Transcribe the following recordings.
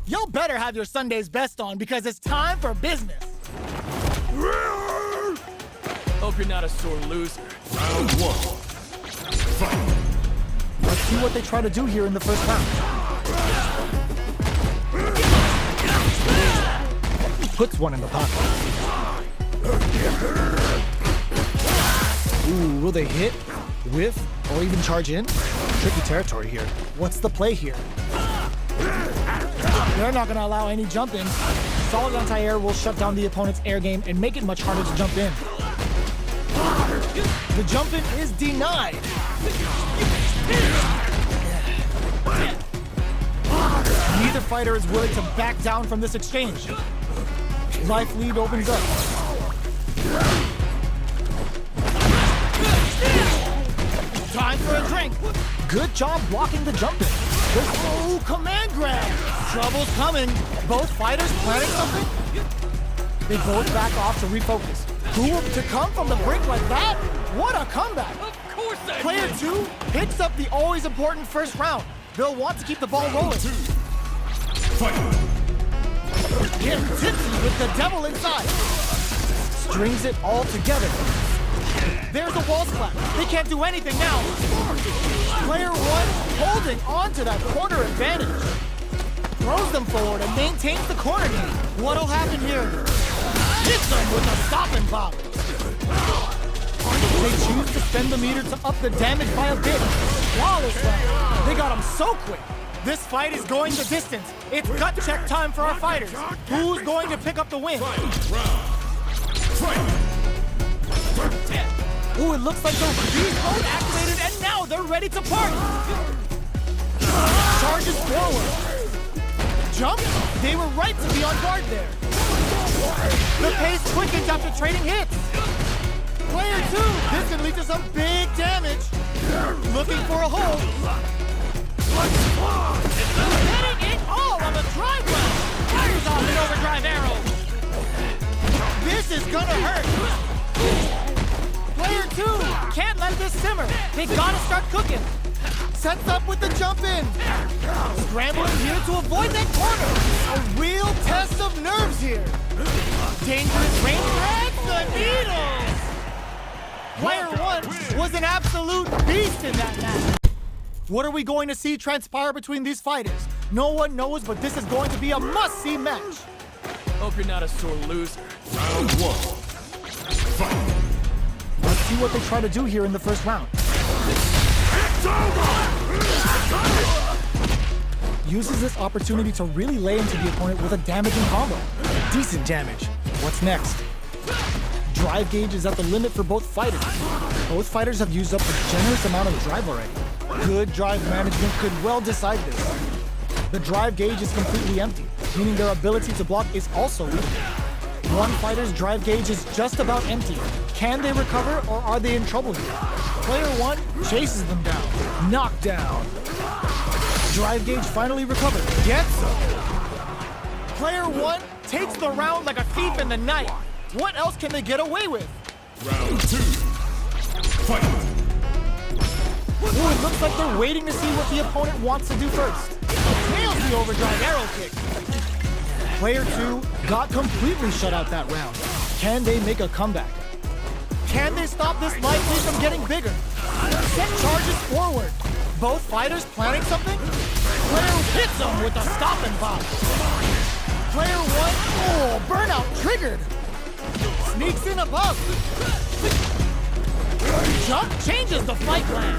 Y'all better have your Sunday's best on because it's time for business. Hope you're not a sore loser. Round one. Fight. Let's see what they try to do here in the first round. Puts one in the pocket. Ooh, will they hit, whiff, or even charge in? Tricky territory here. What's the play here? They're not gonna allow any jump in. Solid anti-air will shut down the opponent's air game and make it much harder to jump in. The jump in is denied. Neither fighter is willing to back down from this exchange. Life lead opens up. Time for a drink. Good job blocking the jump in. Oh, command grab. Trouble's coming. Both fighters planning something? They both back off to refocus. Cool to come from the brink like that? What a comeback. Of course I Player did. 2 picks up the always important first round. They'll want to keep the ball rolling. Fight. Get tipsy with the devil inside. Strings it all together. There's a wall splat. They can't do anything now. Player 1 holding on to that corner advantage. Throws them forward and maintains the corner game. What'll happen here? Hits them with a stop and pop. They choose to spend the meter to up the damage by a bit. Flawless round. They got him so quick. This fight is going the distance. It's gut check time for our fighters. Who's going to pick up the win? Ooh, it looks like the beast mode activated and now they're ready to party. Charges forward. Jump? They were right to be on guard there. The pace quickens after trading hits. Player 2, this can lead to some big damage. Looking for a hold. Hitting it all on the drive round. Fires off an overdrive arrow. This is gonna hurt. Player 2 can't let this simmer. They gotta start cooking. Sets up with the jump in. Scrambling here to avoid that corner. A real test of nerves here. Dangerous range drags the needles. Player 1 was an absolute beast in that match. What are we going to see transpire between these fighters? No one knows, but this is going to be a must-see match. Hope you're not a sore loser. Round one. Fight. Let's see what they try to do here in the first round. Uses this opportunity to really lay into the opponent with a damaging combo. Decent damage. What's next? Drive gauge is at the limit for both fighters. Both fighters have used up a generous amount of drive already. Good drive management could well decide this. The drive gauge is completely empty, meaning their ability to block is also weak. One fighter's drive gauge is just about empty. Can they recover or are they in trouble here? Player 1 chases them down. Knockdown. Drive gauge finally recovered. Gets them. Player 1 takes the round like a thief in the night. What else can they get away with? Round 2. Fight. Ooh, it looks like they're waiting to see what the opponent wants to do first. Nails the overdrive arrow kick. Player 2 got completely shut out that round. Can they make a comeback? Can they stop this life lead from getting bigger? Set charges forward. Both fighters planning something? Player hits them with a stop and pop. Player 1, oh, burnout triggered. Sneaks in above. Jump changes the fight plan.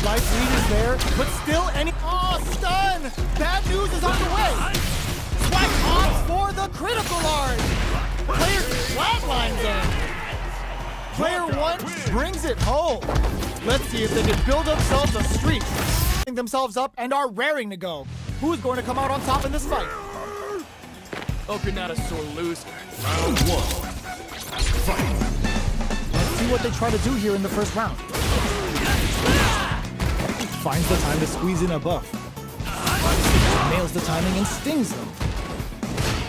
Life lead is there, but still any... Oh, stun! Bad news is on the way. Swag odds for the critical art. Player flatlines them. Player 1 brings it home. Let's see if they can build themselves a streak. Themselves up and are raring to go. Who's going to come out on top in this fight? Hope you're not a sore loser. Round 1. Fight. Let's see what they try to do here in the first round. Finds the time to squeeze in a buff. Nails the timing and stings them.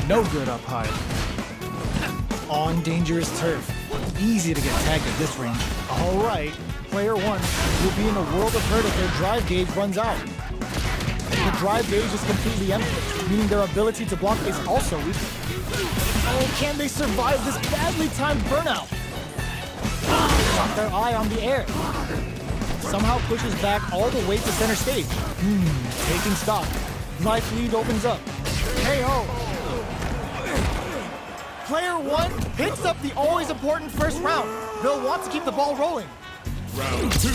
No good up high. On dangerous turf. Easy to get tagged at this range. All right, player 1 will be in a world of hurt if their drive gauge runs out. The drive gauge is completely empty, meaning their ability to block is also weak. Oh, can they survive this badly timed burnout? Got their eye on the air. Somehow pushes back all the way to center stage. Taking stock. Life lead opens up. KO. Player 1 picks up the always important first round. They'll want to keep the ball rolling. Round 2.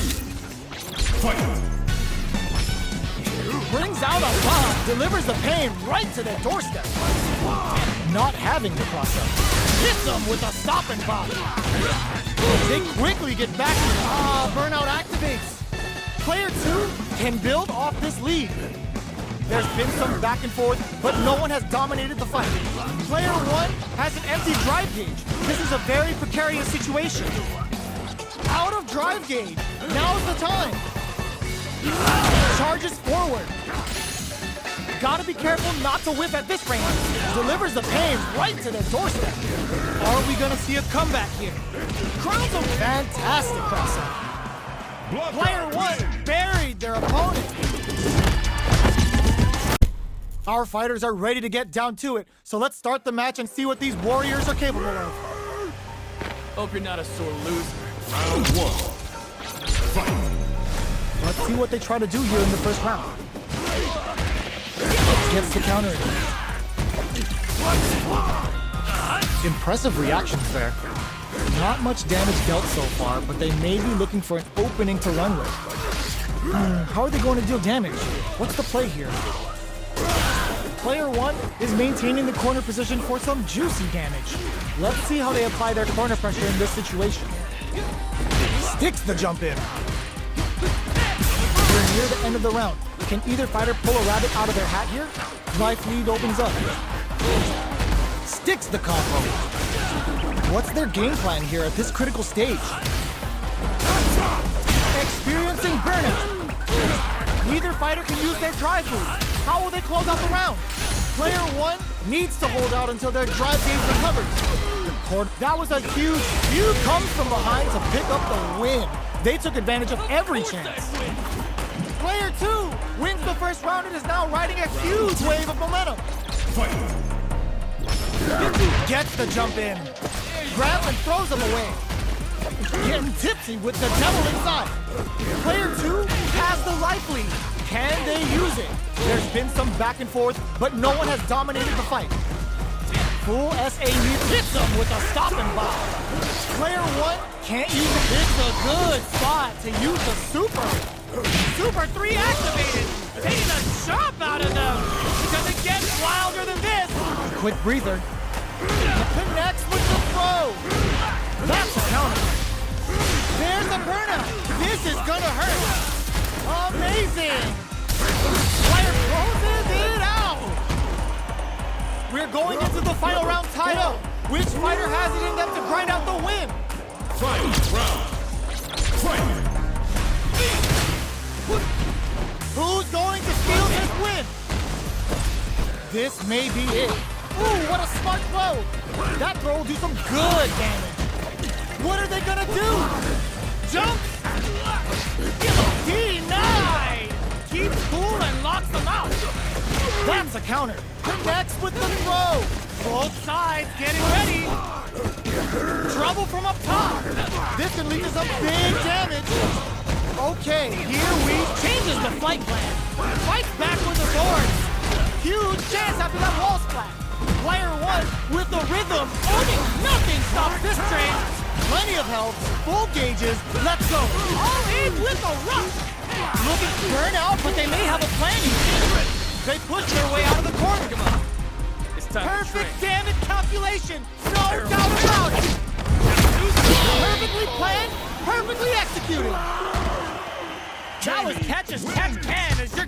Fight. Brings out a bomb, delivers the pain right to their doorstep. Not having the cross-up. Hits them with a stop and pop. They quickly get back to burnout activates. Player 2 can build off this lead. There's been some back and forth, but no one has dominated the fight. Player 1 has an empty drive gauge. This is a very precarious situation. Out of drive gauge. Now's the time. Charges forward. Gotta be careful not to whiff at this range. Delivers the pain right to the doorstep. Are we gonna see a comeback here? Crowns a fantastic crossover. Player 1 buried their opponent. Our fighters are ready to get down to it, so let's start the match and see what these warriors are capable of. Hope you're not a sore loser. Round 1. Fight. Let's see what they try to do here in the first round. Gets the counter. Impressive reactions there. Not much damage dealt so far, but they may be looking for an opening to run with. How are they going to deal damage? What's the play here? Player 1 is maintaining the corner position for some juicy damage. Let's see how they apply their corner pressure in this situation. Sticks the jump in. We're near the end of the round. Can either fighter pull a rabbit out of their hat here? Life lead opens up. Sticks the combo. What's their game plan here at this critical stage? Experiencing burnout. Neither fighter can use their drive move. How will they close out the round? Player 1 needs to hold out until their drive gauge recovers. That was a huge comes from behind to pick up the win. They took advantage of every chance. Player 2 wins the first round and is now riding a huge wave of momentum. Fight. Gets the jump in. Grabs and throws him away. Getting tipsy with the devil inside. Player 2 has the life lead. Can they use it? There's been some back and forth, but no one has dominated the fight. Full SA lead hits him with a stop and block. Player 1 can't use it. It's a good spot to use the super. Super 3 activated. Taking a chop out of them. Does it get wilder than this? Quick breather. Connects with the throw. That's a counter. There's a burnout. This is gonna hurt. Amazing. Player closes it out. We're going into the final round tied up. Which fighter has it in them to grind out the win? Final round. Fight. Who's going to steal this win? This may be it. Ooh, what a smart throw. That throw will do some good damage. What are they gonna do? Jump! Denied! Keeps cool and locks them out. That's a counter. Connects with the throw. Both sides getting ready. Trouble from up top. This can lead to some big damage. Okay, here we changes the fight plan. Fights back with the swords. Huge chance after that wall splat. Player 1 with the rhythm. Owning nothing stops this train. Plenty of health, full gauges. Let's go. All in with a rush. Looking to burn out, but they may have a plan here. They push their way out of the corner. Come on. It's time to Perfect train. damage calculation. No doubt about it. Perfectly planned, perfectly executed. That was catch as catch can as you're